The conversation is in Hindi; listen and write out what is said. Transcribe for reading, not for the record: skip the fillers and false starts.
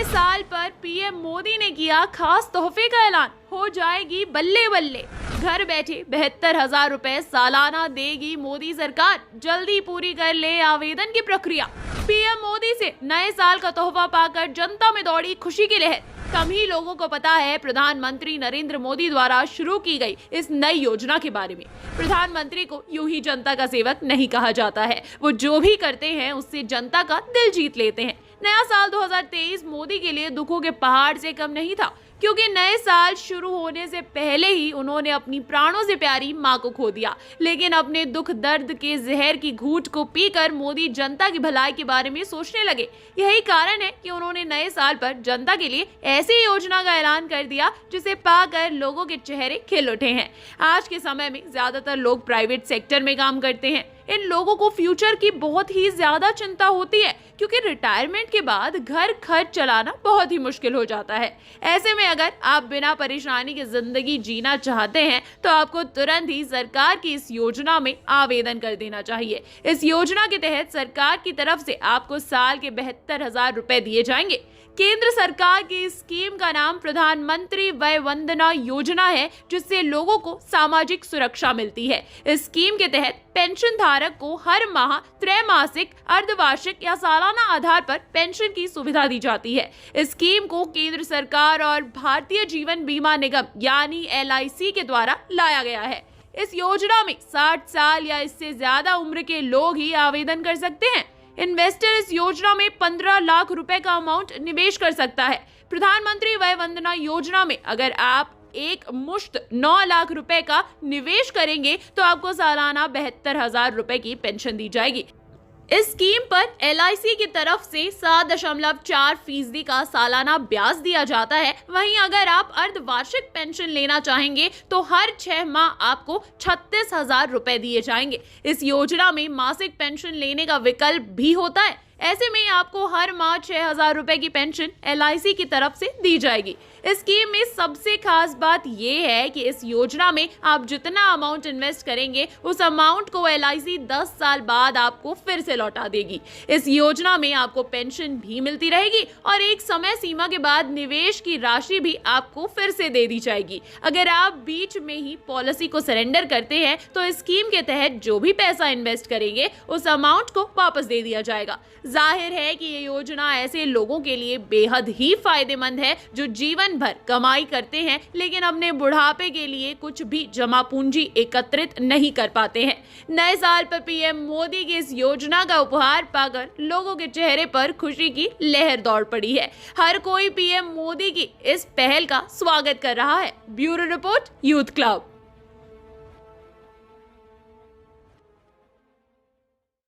साल पर पीएम मोदी ने किया खास तोहफे का ऐलान, हो जाएगी बल्ले बल्ले। घर बैठे 72,000 रुपए सालाना देगी मोदी सरकार, जल्दी पूरी कर ले आवेदन की प्रक्रिया। पीएम मोदी से नए साल का तोहफा पाकर जनता में दौड़ी खुशी की लहर। कम ही लोगों को पता है प्रधानमंत्री नरेंद्र मोदी द्वारा शुरू की गई इस नई योजना के बारे में। प्रधानमंत्री को यूं ही जनता का सेवक नहीं कहा जाता है, वो जो भी करते हैं उससे जनता का दिल जीत लेते हैं। नया साल 2023 मोदी के लिए दुखों के पहाड़ से कम नहीं था, क्योंकि नए साल शुरू होने से पहले ही उन्होंने अपनी प्राणों से प्यारी मां को खो दिया। लेकिन अपने दुख दर्द के जहर की घूंट को पीकर मोदी जनता की भलाई के बारे में सोचने लगे। यही कारण है कि उन्होंने नए साल पर जनता के लिए ऐसी योजना का ऐलान कर दिया जिसे पाकर लोगों के चेहरे खिल उठे हैं। आज के समय में ज्यादातर लोग प्राइवेट सेक्टर में काम करते हैं। इन लोगों को फ्यूचर की बहुत ही ज्यादा चिंता होती है, क्योंकि रिटायरमेंट के बाद घर खर्च चलाना बहुत ही मुश्किल हो जाता है। ऐसे में अगर आप बिना परेशानी की जिंदगी जीना चाहते हैं तो आपको तुरंत ही सरकार की इस योजना में आवेदन कर देना चाहिए। इस योजना के तहत सरकार की तरफ से आपको साल के 72,000 रुपए दिए जाएंगे। केंद्र सरकार की इस स्कीम का नाम प्रधानमंत्री वय वंदना योजना है, जिससे लोगों को सामाजिक सुरक्षा मिलती है। इस स्कीम के तहत पेंशन धारक को हर माह त्रैमासिक, अर्धवार्षिक या सालाना आधार पर पेंशन की सुविधा दी जाती है। इस स्कीम को केंद्र सरकार और भारतीय जीवन बीमा निगम यानी LIC के द्वारा लाया गया है। इस योजना में 60 साल या इससे ज्यादा उम्र के लोग ही आवेदन कर सकते हैं। इन्वेस्टर इस योजना में 15 लाख रुपए का अमाउंट निवेश कर सकता है। प्रधानमंत्री वय वंदना योजना में अगर आप एक मुश्त 9 लाख रुपए का निवेश करेंगे तो आपको सालाना 72,000 रुपए की पेंशन दी जाएगी। इस स्कीम पर LIC की तरफ से 7.4% का सालाना ब्याज दिया जाता है। वहीं अगर आप अर्धवार्षिक पेंशन लेना चाहेंगे तो हर 6 माह आपको 36,000 रुपए दिए जाएंगे। इस योजना में मासिक पेंशन लेने का विकल्प भी होता है। ऐसे में आपको हर माह 6,000 रुपए की पेंशन LIC की तरफ से दी जाएगी। इस स्कीम में सबसे खास बात यह है कि इस योजना में आप जितना अमाउंट इन्वेस्ट करेंगे उस अमाउंट को LIC 10 साल बाद आपको फिर से लौटा देगी। इस योजना में आपको पेंशन भी मिलती रहेगी और एक समय सीमा के बाद निवेश की राशि भी आपको फिर से दे दी जाएगी। अगर आप बीच में ही पॉलिसी को सरेंडर करते हैं तो इस स्कीम के तहत जो भी पैसा इन्वेस्ट करेंगे उस अमाउंट को वापस दे दिया जाएगा। जाहिर है कि ये योजना ऐसे लोगों के लिए बेहद ही फायदेमंद है जो जीवन भर कमाई करते हैं लेकिन अपने बुढ़ापे के लिए कुछ भी जमा पूंजी एकत्रित नहीं कर पाते हैं। नए साल पर पीएम मोदी की इस योजना का उपहार पाकर लोगों के चेहरे पर खुशी की लहर दौड़ पड़ी है। हर कोई पीएम मोदी की इस पहल का स्वागत कर रहा है। Bureau report, youth club.